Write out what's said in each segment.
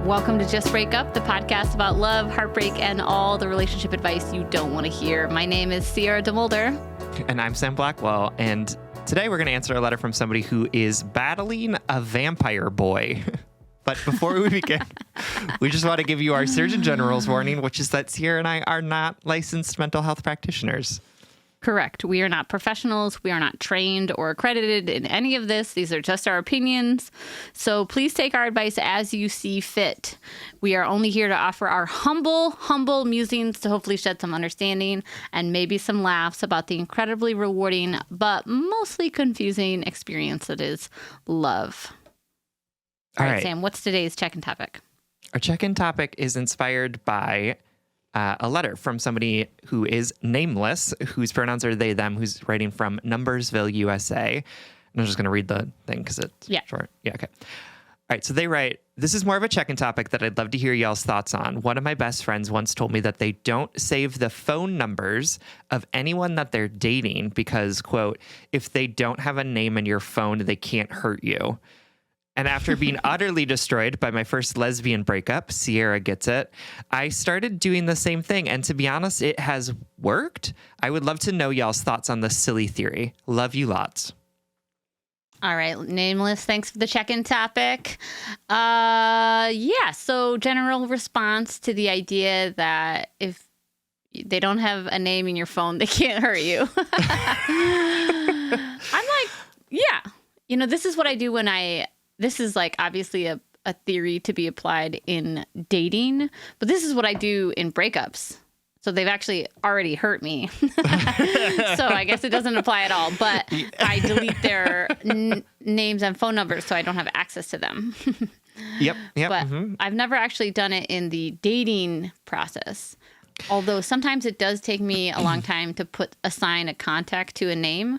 Welcome to Just Break Up, the podcast about love, heartbreak, and all the relationship advice you don't want to hear. My name is Sierra DeMulder. And I'm Sam Blackwell. And today we're going to answer a letter from somebody who is battling a vampire boy. But before we begin, we just want to give you our Surgeon General's warning, which is that Sierra and I are not licensed mental health practitioners. Correct. We are not professionals. We are not trained or accredited in any of this. These are just our opinions. So please take our advice as you see fit. We are only here to offer our humble musings to hopefully shed some understanding and maybe some laughs about the incredibly rewarding but mostly confusing experience that is love. All right, Sam, what's today's check-in topic? Our check-in topic is inspired by a letter from somebody who is nameless, whose pronouns are they, them, who's writing from Numbersville, USA. And I'm just going to read the thing because it's short. Yeah, okay. All right, so they write, this is more of a check-in topic that I'd love to hear y'all's thoughts on. One of my best friends once told me that they don't save the phone numbers of anyone that they're dating because, quote, if they don't have a name in your phone, they can't hurt you. And after being utterly destroyed by my first lesbian breakup, Sierra gets it, I started doing the same thing. And to be honest, it has worked. I would love to know y'all's thoughts on this silly theory. Love you lots. All right, nameless, thanks for the check-in topic. So general response to the idea that if they don't have a name in your phone, they can't hurt you. I'm like, yeah. You know, this is what I do when this is like obviously a theory to be applied in dating, but this is what I do in breakups. So they've actually already hurt me. So I guess it doesn't apply at all, but I delete their names and phone numbers so I don't have access to them. Yep. But I've never actually done it in the dating process. Although sometimes it does take me a long time to assign a contact to a name.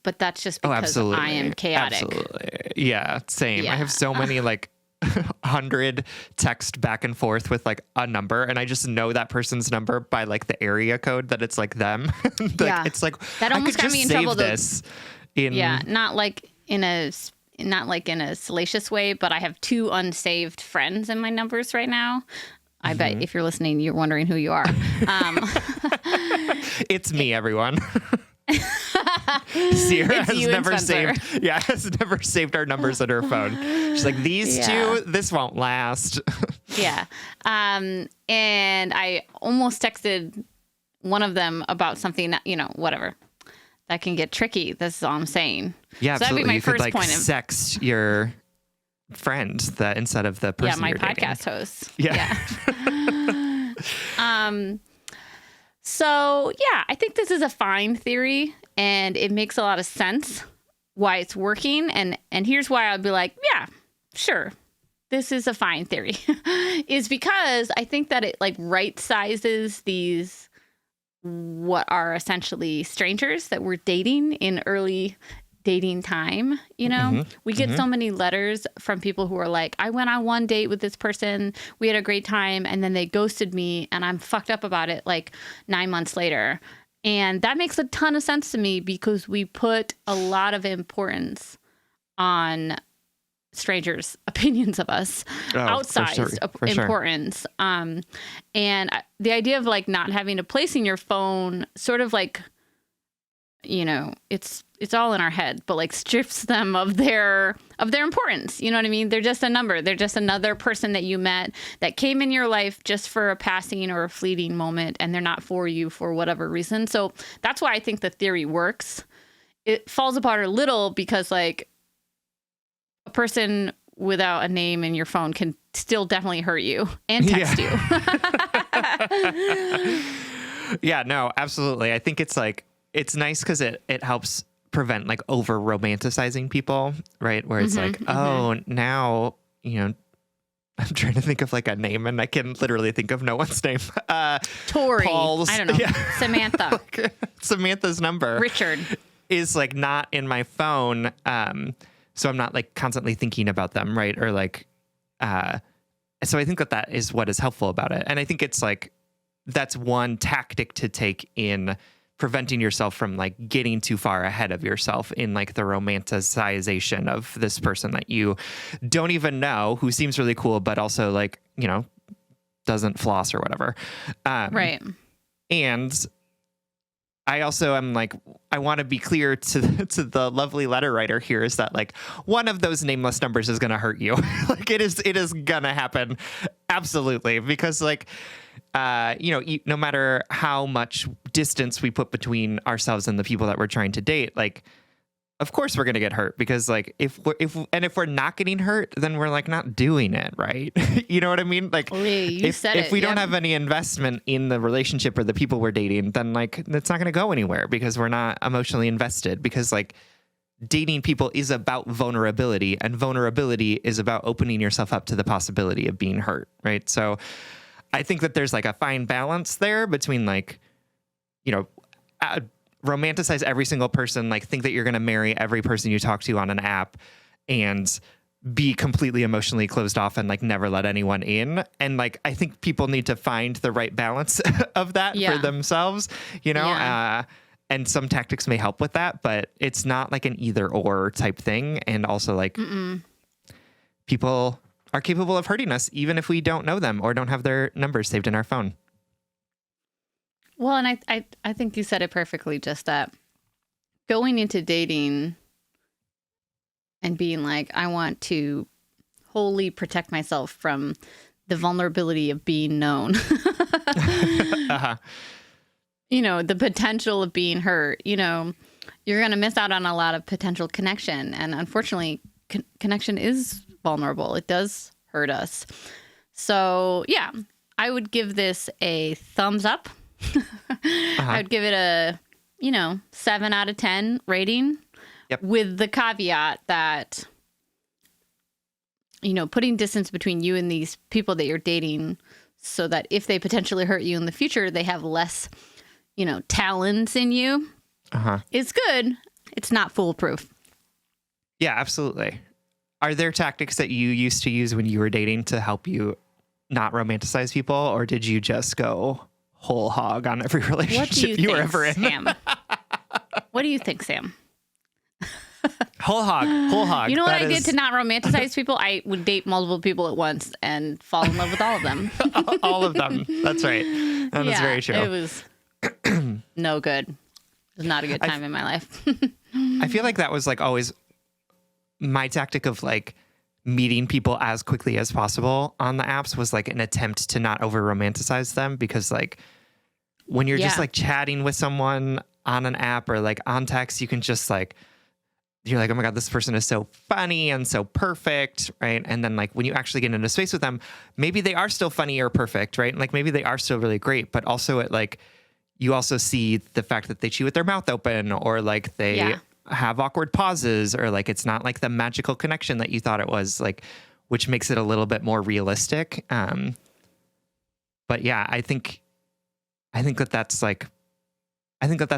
But that's just because I am chaotic. Absolutely. Yeah, same. Yeah. I have so many 100 text back and forth with a number, and I just know that person's number by the area code that it's them. It's like that almost got me in trouble. This not in a salacious way, but I have 2 unsaved friends in my numbers right now. I bet if you're listening, you're wondering who you are. It's me, everyone. Sierra has never saved our numbers on her phone. She's like, these 2, this won't last. Yeah. And I almost texted one of them about something that, whatever. That can get tricky. That's all I'm saying. Yeah, so absolutely. That'd be my you first could point sext your friend that instead of the person my you're podcast dating. host. Yeah. So, I think this is a fine theory, and it makes a lot of sense why it's working. And here's why I'd be like, yeah, sure, this is a fine theory, is because I think that it right sizes these what are essentially strangers that we're dating in early dating time. We get so many letters from people who are like, I went on one date with this person, we had a great time, and then they ghosted me and I'm fucked up about it 9 months later. And that makes a ton of sense to me because we put a lot of importance on strangers' opinions of us, outsized importance. Sure. And the idea of not having a place in your phone sort of it's all in our head, but strips them of their importance. You know what I mean? They're just a number. They're just another person that you met that came in your life just for a passing or a fleeting moment, and they're not for you for whatever reason. So that's why I think the theory works. It falls apart a little because a person without a name in your phone can still definitely hurt you and text you. Yeah, no, absolutely. I think it's it's nice because it helps prevent over romanticizing people, right? Where it's now, I'm trying to think of a name and I can literally think of no one's name. Tori. Paul's, I don't know. Yeah. Samantha. Samantha's number. Richard. Is not in my phone. So I'm not constantly thinking about them, right? Or so I think that is what is helpful about it. And I think it's that's one tactic to take in preventing yourself from like getting too far ahead of yourself in like the romanticization of this person that you don't even know, who seems really cool, but also like, you know, doesn't floss or whatever. Right. And I also am like, I want to be clear to the lovely letter writer here is that like one of those nameless numbers is going to hurt you. Like it is going to happen. Absolutely. Because like, you know, no matter how much distance we put between ourselves and the people that we're trying to date, like, of course we're going to get hurt because like if we're not getting hurt, then we're like not doing it right. You know what I mean? Like if we don't have any investment in the relationship or the people we're dating, then like it's not going to go anywhere because we're not emotionally invested, because like dating people is about vulnerability, and vulnerability is about opening yourself up to the possibility of being hurt. Right. So I think that there's like a fine balance there between like, you know, romanticize every single person, like think that you're going to marry every person you talk to on an app and be completely emotionally closed off and like never let anyone in. And like, I think people need to find the right balance of that for themselves, you know, and some tactics may help with that, but it's not like an either or type thing. And also like people are capable of hurting us even if we don't know them or don't have their numbers saved in our phone. Well, and I think you said it perfectly, just that going into dating and being like, I want to wholly protect myself from the vulnerability of being known. You know, the potential of being hurt, you know, you're going to miss out on a lot of potential connection. And unfortunately, connection is vulnerable. It does hurt us. So, yeah, I would give this a thumbs up. I would give it a, 7 out of 10 rating. Yep. With the caveat that, putting distance between you and these people that you're dating so that if they potentially hurt you in the future, they have less, talents in you is good. It's not foolproof. Yeah, absolutely. Are there tactics that you used to use when you were dating to help you not romanticize people, or did you just go whole hog on every relationship you were ever in? Sam? What do you think, Sam? Whole hog. You know what I did to not romanticize people? I would date multiple people at once and fall in love with all of them. All of them. That's right. That is very true. It was no good. It was not a good time in my life. I feel like that was like always my tactic of like meeting people as quickly as possible on the apps was like an attempt to not over romanticize them, because like when you're just like chatting with someone on an app or like on text, you can just like, you're like, oh my God, this person is so funny and so perfect, right? And then like when you actually get into space with them, maybe they are still funny or perfect, right? And like maybe they are still really great, but also it like, you also see the fact that they chew with their mouth open, or like they have awkward pauses, or like it's not like the magical connection that you thought it was, like, which makes it a little bit more realistic. But yeah, I think that's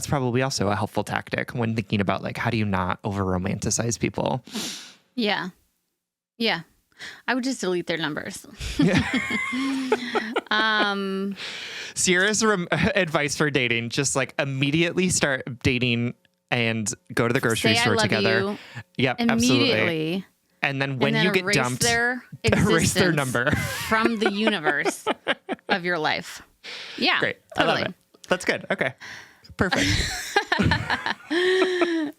probably also a helpful tactic when thinking about like, how do you not over romanticize people? Yeah. Yeah. I would just delete their numbers. Sierra's advice for dating: just like immediately start dating and go to the grocery store together. Yep, immediately. Absolutely. And then when you get dumped, erase their number from the universe of your life. Yeah, great. Totally. I love it. That's good. Okay, perfect.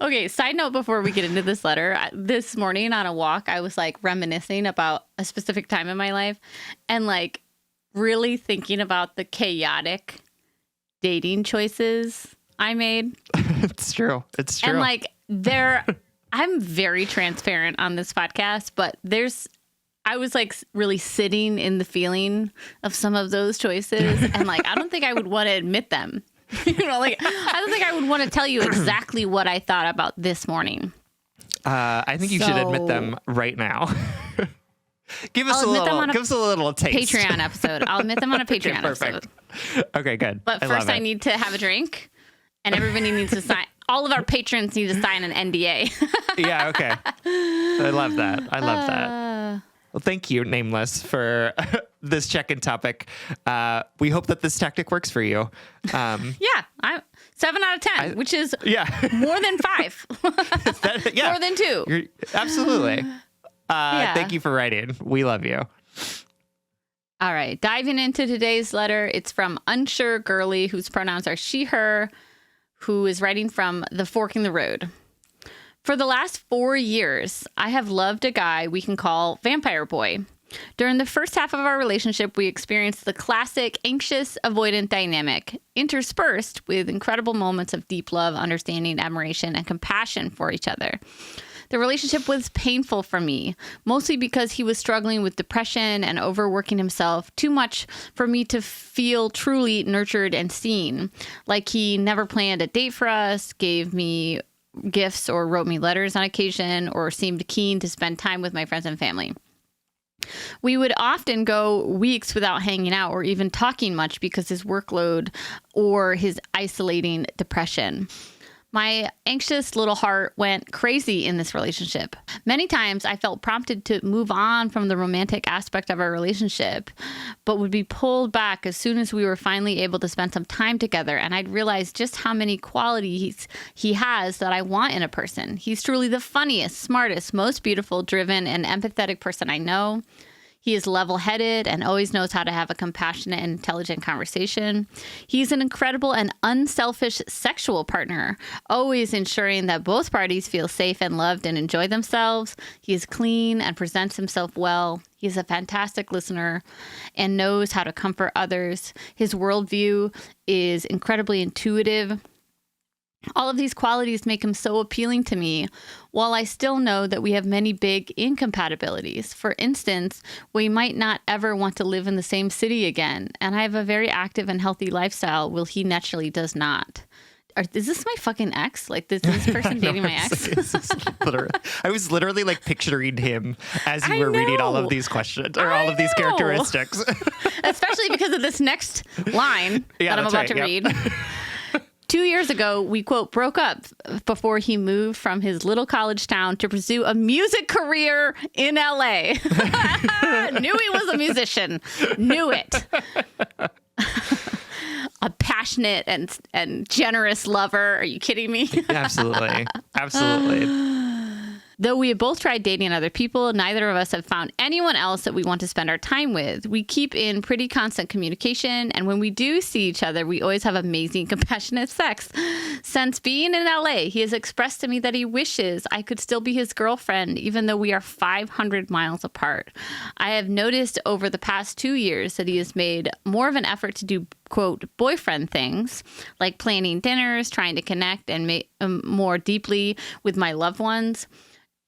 Okay, side note before we get into this letter, this morning on a walk, I was like reminiscing about a specific time in my life and like really thinking about the chaotic dating choices I made. It's true. And like I'm very transparent on this podcast, but I was like really sitting in the feeling of some of those choices. And like, I don't think I would want to admit them. Like I don't think I would want to tell you exactly what I thought about this morning. I think you should admit them right now. Give us a little taste. Patreon episode. I'll admit them on a Patreon episode. Okay, good. But first I need to have a drink, and everybody needs to sign. All of our patrons need to sign an NDA. Yeah, okay. I love that. Well, thank you, Nameless, for this check-in topic. We hope that this tactic works for you. Yeah. 7 out of 10, which is more than 5. More than 2. Absolutely. Thank you for writing. We love you. All right. Diving into today's letter. It's from Unsure Girly, whose pronouns are she, her, who is writing from the fork in the road. For the last 4 years, I have loved a guy we can call Vampire Boy. During the first half of our relationship, we experienced the classic anxious avoidant dynamic, interspersed with incredible moments of deep love, understanding, admiration, and compassion for each other. The relationship was painful for me, mostly because he was struggling with depression and overworking himself too much for me to feel truly nurtured and seen. Like he never planned a date for us, gave me gifts or wrote me letters on occasion, or seemed keen to spend time with my friends and family. We would often go weeks without hanging out or even talking much because his workload or his isolating depression. My anxious little heart went crazy in this relationship. Many times I felt prompted to move on from the romantic aspect of our relationship, but would be pulled back as soon as we were finally able to spend some time together. And I'd realize just how many qualities he has that I want in a person. He's truly the funniest, smartest, most beautiful, driven, and empathetic person I know. He is level-headed and always knows how to have a compassionate and intelligent conversation. He's an incredible and unselfish sexual partner, always ensuring that both parties feel safe and loved and enjoy themselves. He is clean and presents himself well. He's a fantastic listener and knows how to comfort others. His worldview is incredibly intuitive. All of these qualities make him so appealing to me, while I still know that we have many big incompatibilities. For instance, we might not ever want to live in the same city again, and I have a very active and healthy lifestyle, while he naturally does not. Is this my fucking ex? Like, is this person dating my ex? I was literally like picturing him as you were reading all of these questions or all of these characteristics. Especially because of this next line that I'm about to read. 2 years ago, we, quote, broke up before he moved from his little college town to pursue a music career in LA. Knew he was a musician. Knew it. A passionate and generous lover. Are you kidding me? Absolutely. Absolutely. Though we have both tried dating other people, neither of us have found anyone else that we want to spend our time with. We keep in pretty constant communication, and when we do see each other, we always have amazing, compassionate sex. Since being in LA, he has expressed to me that he wishes I could still be his girlfriend, even though we are 500 miles apart. I have noticed over the past 2 years that he has made more of an effort to do, quote, boyfriend things, like planning dinners, trying to connect and more deeply with my loved ones,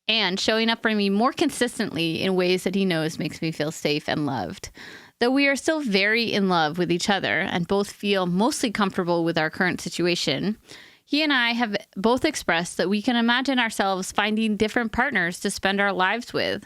and showing up for me more consistently in ways that he knows makes me feel safe and loved. Though we are still very in love with each other and both feel mostly comfortable with our current situation, he and I have both expressed that we can imagine ourselves finding different partners to spend our lives with.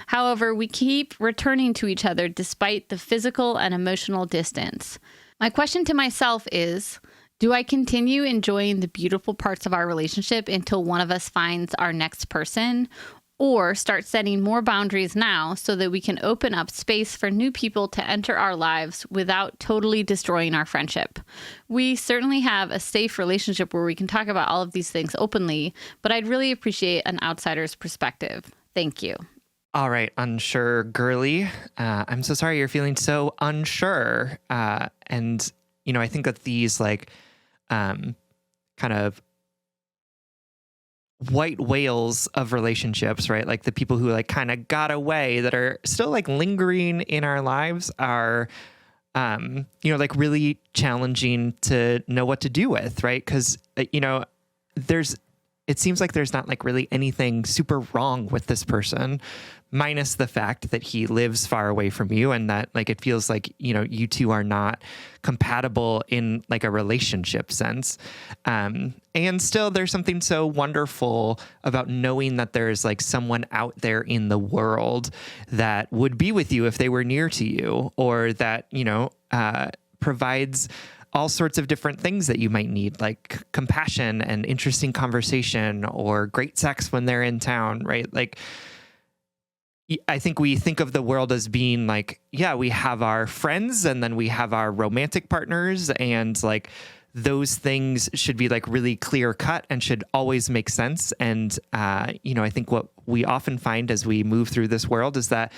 However, we keep returning to each other despite the physical and emotional distance. My question to myself is, do I continue enjoying the beautiful parts of our relationship until one of us finds our next person, or start setting more boundaries now so that we can open up space for new people to enter our lives without totally destroying our friendship? We certainly have a safe relationship where we can talk about all of these things openly, but I'd really appreciate an outsider's perspective. Thank you. All right, unsure girly. I'm so sorry you're feeling so unsure. And, you know, I think that these kind of white whales of relationships, right? Like the people who like kind of got away that are still like lingering in our lives are, like really challenging to know what to do with, right? Because, it seems like there's not like really anything super wrong with this person, minus the fact that he lives far away from you and that like it feels like, you two are not compatible in like a relationship sense. And still there's something so wonderful about knowing that there's like someone out there in the world that would be with you if they were near to you, or that, provides all sorts of different things that you might need, like compassion and interesting conversation or great sex when they're in town, right? Like, I think we think of the world as being like, yeah, we have our friends and then we have our romantic partners, and like those things should be like really clear cut and should always make sense. And, I think what we often find as we move through this world is that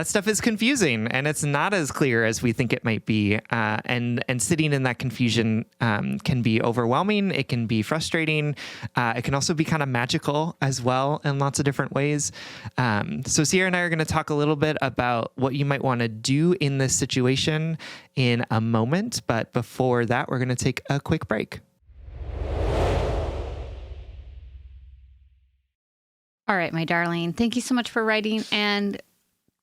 stuff is confusing and it's not as clear as we think it might be. And sitting in that confusion can be overwhelming. It can be frustrating. It can also be kind of magical as well in lots of different ways. So Sierra and I are going to talk a little bit about what you might want to do in this situation in a moment. But before that, we're going to take a quick break. All right, my darling. Thank you so much for writing and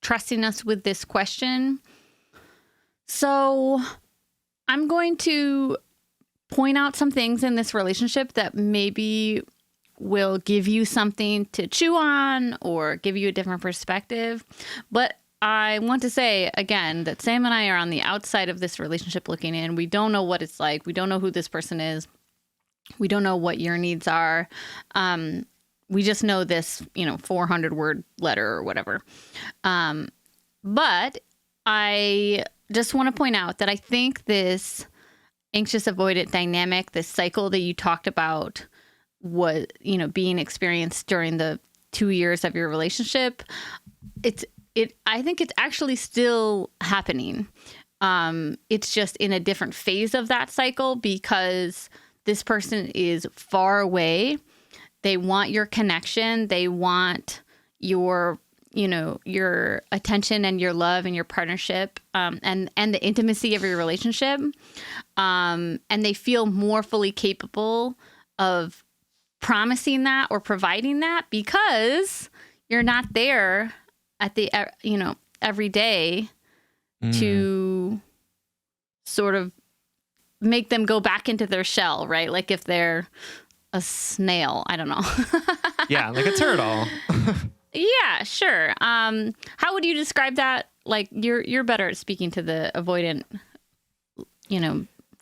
trusting us with this question. So I'm going to point out some things in this relationship that maybe will give you something to chew on or give you a different perspective. But I want to say again that Sam and I are on the outside of this relationship looking in. We don't know what it's like. We don't know who this person is. We don't know what your needs are. We just know this, 400-word letter or whatever. But I just want to point out that I think this anxious avoidant dynamic, this cycle that you talked about was, being experienced during the 2 years of your relationship. I think it's actually still happening. It's just in a different phase of that cycle because this person is far away. They want your connection. They want your attention and your love and your partnership, and the intimacy of your relationship. And they feel more fully capable of promising that or providing that because you're not there at the, every day to sort of make them go back into their shell, right? Like if they're a snail, I don't know. Yeah, like a turtle. Yeah, sure. How would you describe that? Like you're better at speaking to the avoidant,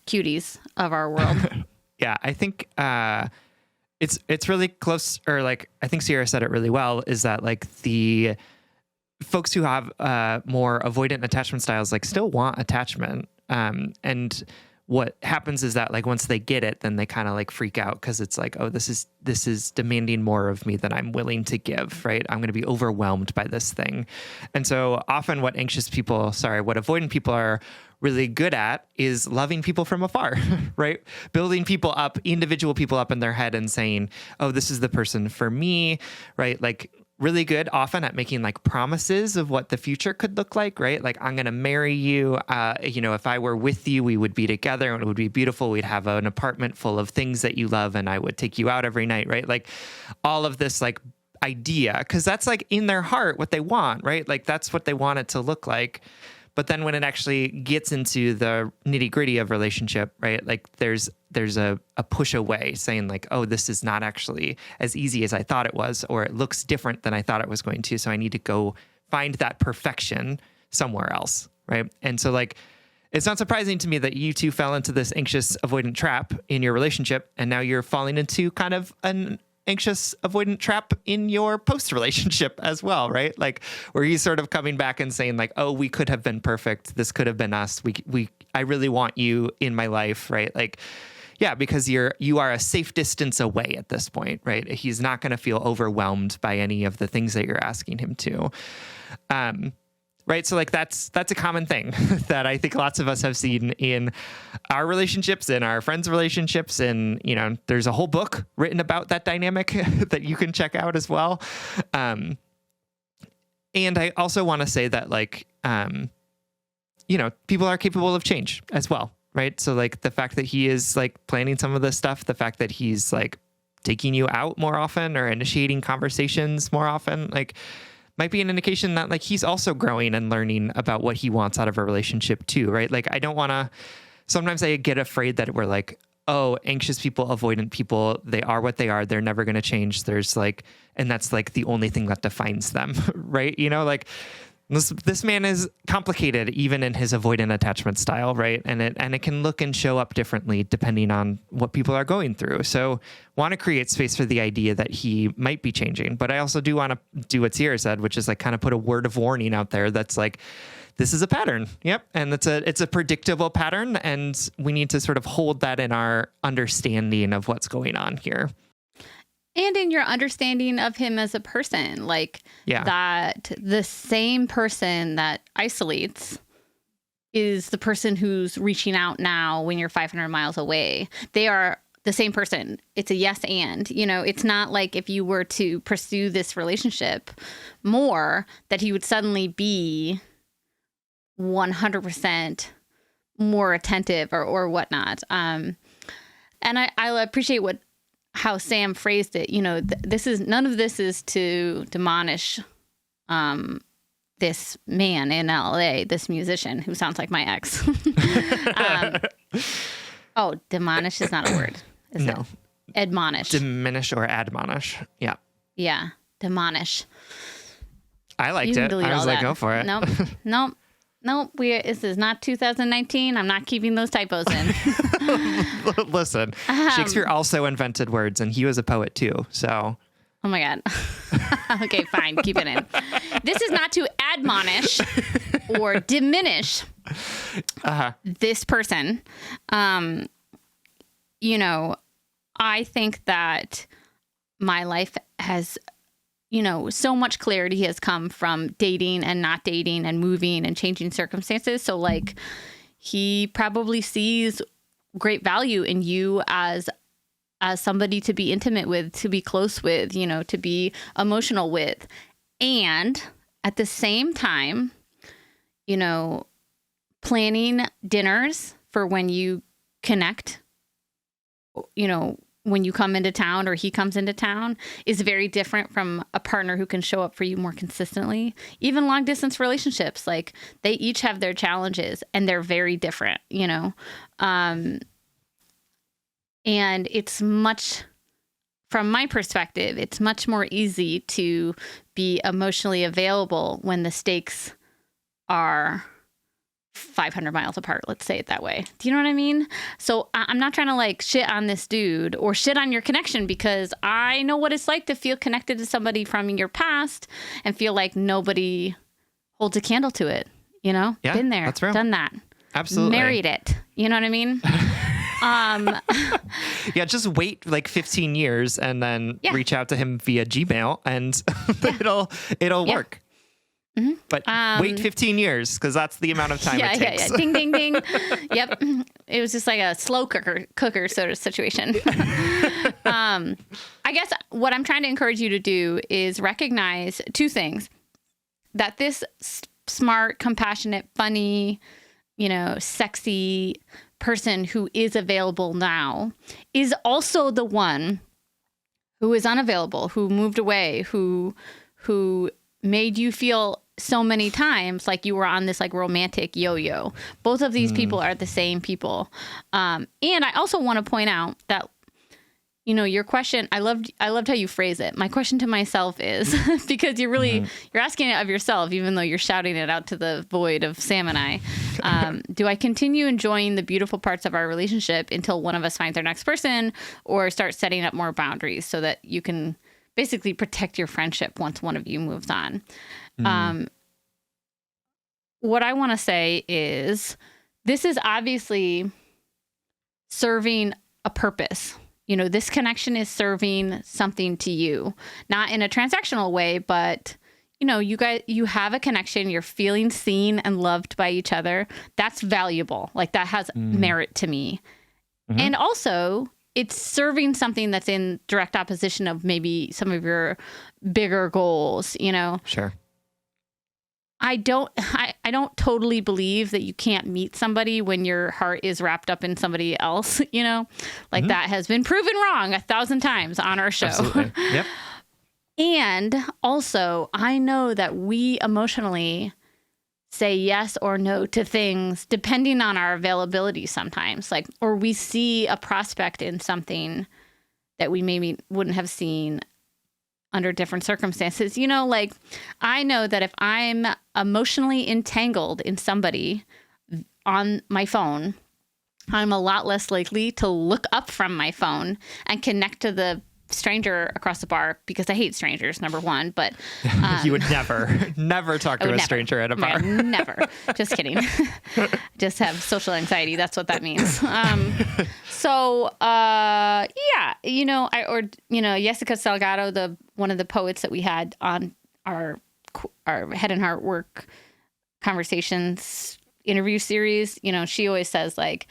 cuties of our world. Yeah, I think it's really close, or like I think Sierra said it really well, is that like the folks who have more avoidant attachment styles like still want attachment. And what happens is that like once they get it, then they kind of like freak out because it's like, oh, this is demanding more of me than I'm willing to give, right? I'm going to be overwhelmed by this thing. And so often what avoidant people are really good at is loving people from afar, right? Building people up, individual people up in their head and saying, oh, this is the person for me, right? Like really good often at making like promises of what the future could look like, right? Like, I'm going to marry you. If I were with you, we would be together and it would be beautiful. We'd have an apartment full of things that you love and I would take you out every night, right? Like all of this like idea, because that's like in their heart what they want, right? Like that's what they want it to look like. But then when it actually gets into the nitty gritty of relationship, right? Like there's a push away saying like, oh, this is not actually as easy as I thought it was, or it looks different than I thought it was going to. So I need to go find that perfection somewhere else, right? And so like, it's not surprising to me that you two fell into this anxious avoidant trap in your relationship. And now you're falling into kind of an anxious avoidant trap in your post relationship as well, right? Like where he's sort of coming back and saying like, oh, we could have been perfect. This could have been us. I really want you in my life, right? Like, yeah, because you are a safe distance away at this point, right? He's not going to feel overwhelmed by any of the things that you're asking him to. Right. So like that's a common thing that I think lots of us have seen in our relationships, in our friends' relationships. And, there's a whole book written about that dynamic that you can check out as well. And I also want to say that like, people are capable of change as well. Right. So like the fact that he is like planning some of this stuff, the fact that he's like taking you out more often or initiating conversations more often, like might be an indication that like he's also growing and learning about what he wants out of a relationship too, right? Like I don't want to, sometimes I get afraid that we're like, oh, anxious people, avoidant people, they are what they are. They're never going to change. There's like, and that's like the only thing that defines them, right? Like this man is complicated even in his avoidant attachment style, right? And it can look and show up differently depending on what people are going through. So want to create space for the idea that he might be changing. But I also do want to do what Sierra said, which is like kind of put a word of warning out there that's like, this is a pattern. Yep. And it's a predictable pattern. And we need to sort of hold that in our understanding of what's going on here. And in your understanding of him as a person, like that the same person that isolates is the person who's reaching out now when you're 500 miles away. They are the same person. It's a yes and, it's not like if you were to pursue this relationship more that he would suddenly be 100% more attentive or whatnot. And I appreciate how Sam phrased it. None of this is to demolish this man in LA, this musician who sounds like my ex. Demolish is not a word. Is no. It? Admonish. Diminish or admonish. Yeah. Yeah. Demolish. I liked it. I was like, go for it. Nope. This is not 2019. I'm not keeping those typos in. Listen, Shakespeare also invented words, and he was a poet too. So. Oh my God. Okay, fine. Keep it in. This is not to admonish or diminish this person. I think that my life has, so much clarity has come from dating and not dating and moving and changing circumstances. So like he probably sees great value in you as somebody to be intimate with, to be close with, to be emotional with. And at the same time, planning dinners for when you connect, when you come into town or he comes into town is very different from a partner who can show up for you more consistently. Even long distance relationships, like they each have their challenges and they're very different, and it's much, from my perspective, it's much more easy to be emotionally available when the stakes are 500 miles apart. Let's say it that way. Do you know what I mean? So I'm not trying to like shit on this dude or shit on your connection, because I know what it's like to feel connected to somebody from your past and feel like nobody holds a candle to it. Yeah, been there, that's real. Done that. Absolutely. Married it. You know what I mean? Yeah, just wait like 15 years and then reach out to him via Gmail and it'll work. Mm-hmm. But wait 15 years because that's the amount of time it takes. Yeah. Ding, ding, ding. Yep. It was just like a slow cooker sort of situation. I guess what I'm trying to encourage you to do is recognize two things. That this smart, compassionate, funny, sexy person who is available now is also the one who is unavailable, who moved away, who made you feel so many times like you were on this like romantic yo-yo. Both of these people are the same people. And I also want to point out that, your question, I loved how you phrase it. My question to myself is, because you're really, you're asking it of yourself, even though you're shouting it out to the void of Sam and I. Do I continue enjoying the beautiful parts of our relationship until one of us finds our next person, or start setting up more boundaries so that you can basically protect your friendship once one of you moves on? What I want to say is this is obviously serving a purpose. This connection is serving something to you, not in a transactional way, but you have a connection, you're feeling seen and loved by each other. That's valuable. Like that has merit to me. Mm-hmm. And also it's serving something that's in direct opposition of maybe some of your bigger goals, Sure. I don't totally believe that you can't meet somebody when your heart is wrapped up in somebody else, that has been proven wrong 1,000 times on our show. Absolutely. Yep. And also I know that we emotionally say yes or no to things depending on our availability sometimes, or we see a prospect in something that we maybe wouldn't have seen under different circumstances. I know that if I'm emotionally entangled in somebody on my phone, I'm a lot less likely to look up from my phone and connect to the stranger across the bar, because I hate strangers, number one, but you would never talk to a stranger at a bar. Never. Just kidding. Just have social anxiety. That's what that means. Jessica Salgado, one of the poets that we had on our Head and Heart Work Conversations interview series, she always says, like,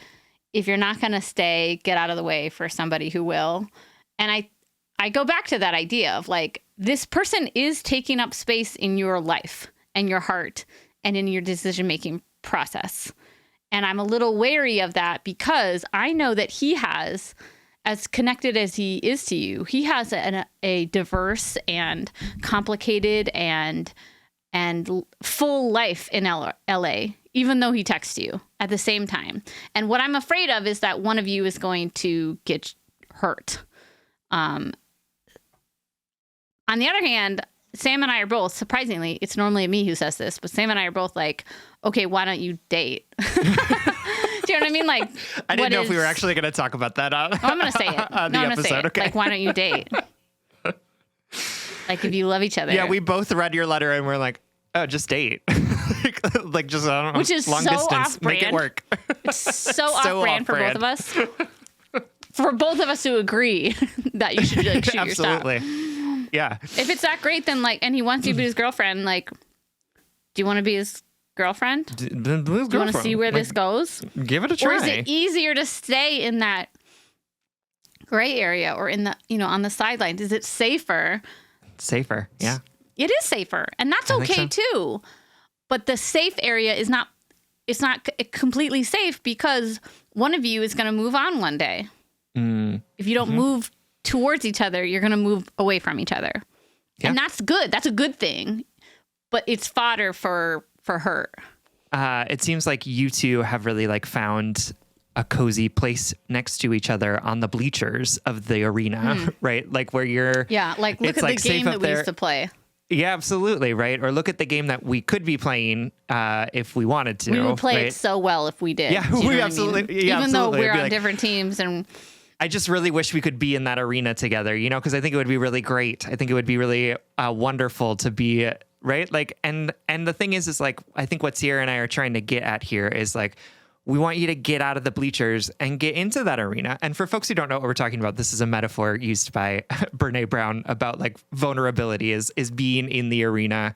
if you're not going to stay, get out of the way for somebody who will. And I go back to that idea of, like, this person is taking up space in your life and your heart and in your decision-making process. And I'm a little wary of that, because I know that he has, as connected as he is to you, he has a diverse and complicated and full life in LA, even though he texts you at the same time. And what I'm afraid of is that one of you is going to get hurt. On the other hand, Sam and I are both, surprisingly, it's normally me who says this, but Sam and I are both like, okay, why don't you date? Do you know what I mean? Like, I didn't know if we were actually going to talk about that on, I'm going to say it. on the episode. Okay. Like, why don't you date? Like, if you love each other. Yeah, we both read your letter and we're like, oh, just date. like just, I don't know, which is long so distance, off-brand. Make it work. It's so off-brand for both of us. For both of us to agree that you should, like, shoot your shot. Absolutely. Yeah. If it's that great, then, like, and he wants you to be his girlfriend, like, do you want to be his girlfriend? Do you want to see where this goes? Give it a try. Or is it easier to stay in that gray area or in the, on the sidelines? Is it safer? Safer, yeah. It is safer, and that's okay too. But the safe area is not, it's not completely safe, because one of you is going to move on one day. If you don't move towards each other, you're going to move away from each other. Yeah. And that's good. That's a good thing. But it's fodder for hurt. It seems like you two have really, like, found a cozy place next to each other on the bleachers of the arena, right? Like, where you're... Yeah, like, look at the game that we used to play. Yeah, absolutely, right? Or look at the game that we could be playing if we wanted to. We would play right? it so well if we did. Yeah, we absolutely... I mean? Yeah, even though we're on like, different teams and... I just really wish we could be in that arena together, because I think it would be really great. I think it would be really wonderful to be, right? Like, and the thing is like, I think what Sierra and I are trying to get at here is, like, we want you to get out of the bleachers and get into that arena. And for folks who don't know what we're talking about, this is a metaphor used by Brene Brown about, like, vulnerability is being in the arena.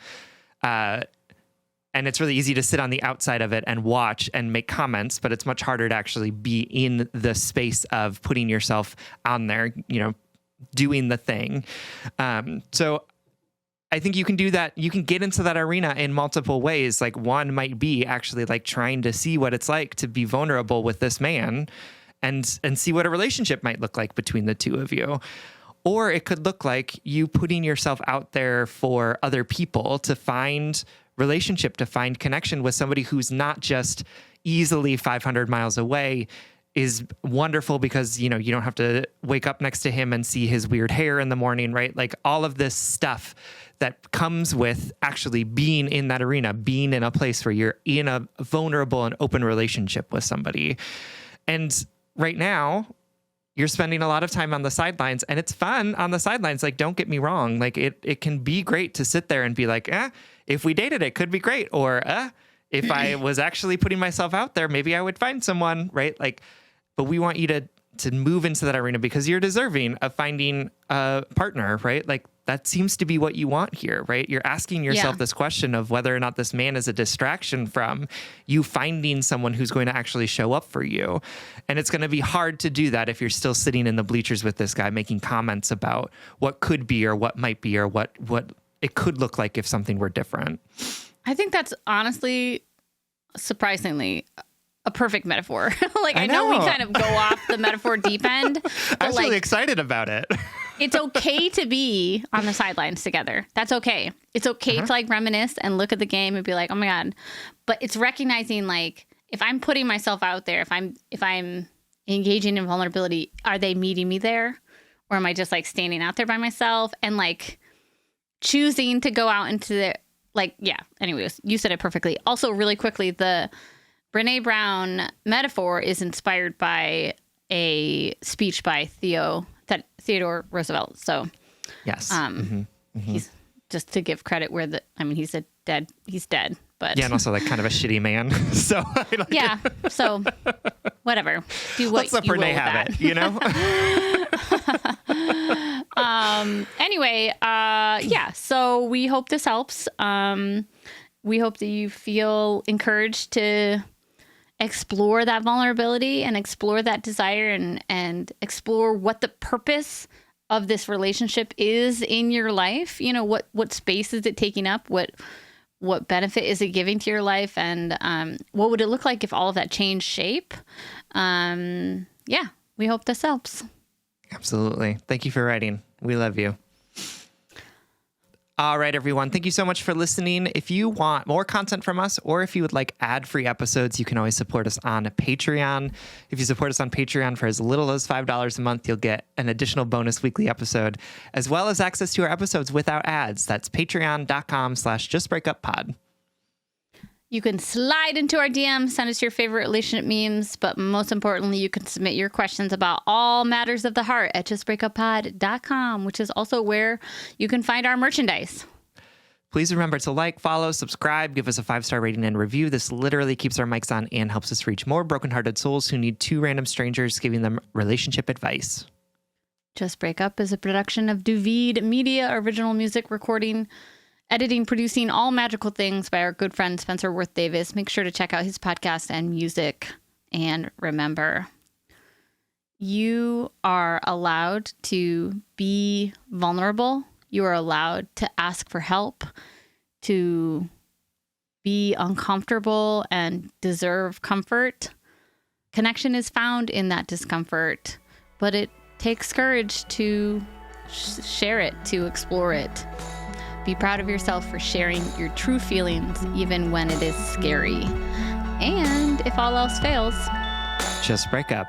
And it's really easy to sit on the outside of it and watch and make comments, but it's much harder to actually be in the space of putting yourself on there, doing the thing. So I think you can do that. You can get into that arena in multiple ways. Like, one might be actually, like, trying to see what it's like to be vulnerable with this man and see what a relationship might look like between the two of you. Or it could look like you putting yourself out there for other people to find relationship, to find connection with somebody who's not just easily 500 miles away, is wonderful because, you don't have to wake up next to him and see his weird hair in the morning, right? Like, all of this stuff that comes with actually being in that arena, being in a place where you're in a vulnerable and open relationship with somebody. And right now, you're spending a lot of time on the sidelines, and it's fun on the sidelines. Like, don't get me wrong. Like, it can be great to sit there and be like, if we dated, it could be great. Or, if I was actually putting myself out there, maybe I would find someone, right? Like, but we want you to move into that arena because you're deserving of finding a partner, right? Like, that seems to be what you want here, right? You're asking yourself this question of whether or not this man is a distraction from you finding someone who's going to actually show up for you. And it's going to be hard to do that if you're still sitting in the bleachers with this guy making comments about what could be or what might be or what it could look like if something were different. I think that's honestly, surprisingly, a perfect metaphor. Like, I know we kind of go off the metaphor deep end. I'm really excited about it. It's okay to be on the sidelines together. That's okay. It's okay to, like, reminisce and look at the game and be like, oh my God. But it's recognizing, like, if I'm putting myself out there, if I'm engaging in vulnerability, are they meeting me there? Or am I just, like, standing out there by myself and, like, choosing to go out into the, like, yeah. Anyways, you said it perfectly. Also, really quickly, the Brene Brown metaphor is inspired by a speech by Theo Theodore Roosevelt. So yes. He's just to give credit where he's dead, but yeah, and also like kind of a shitty man. So yeah. So whatever. Do what let's let you will Brene with have that. it, you know? Anyway, yeah. So we hope this helps. We hope that you feel encouraged to explore that vulnerability and explore that desire and explore what the purpose of this relationship is in your life. You know, what space is it taking up? What benefit is it giving to your life? And what would it look like if all of that changed shape? Yeah, we hope this helps. Absolutely. Thank you for writing. We love you. All right, everyone. Thank you so much for listening. If you want more content from us, or if you would like ad-free episodes, you can always support us on Patreon. If you support us on Patreon for as little as $5 a month, you'll get an additional bonus weekly episode, as well as access to our episodes without ads. That's patreon.com/justbreakuppod. You can slide into our DMs, send us your favorite relationship memes, but most importantly, you can submit your questions about all matters of the heart at justbreakuppod.com, which is also where you can find our merchandise. Please remember to like, follow, subscribe, give us a 5-star rating and review. This literally keeps our mics on and helps us reach more brokenhearted souls who need 2 random strangers giving them relationship advice. Just Break Up is a production of Duvid Media, original music recording, editing, producing, all magical things by our good friend Spencer Worth Davis. Make sure to check out his podcast and music. And remember, you are allowed to be vulnerable. You are allowed to ask for help, to be uncomfortable and deserve comfort. Connection is found in that discomfort, but it takes courage to share it, to explore it. Be proud of yourself for sharing your true feelings, even when it is scary. And if all else fails, just break up.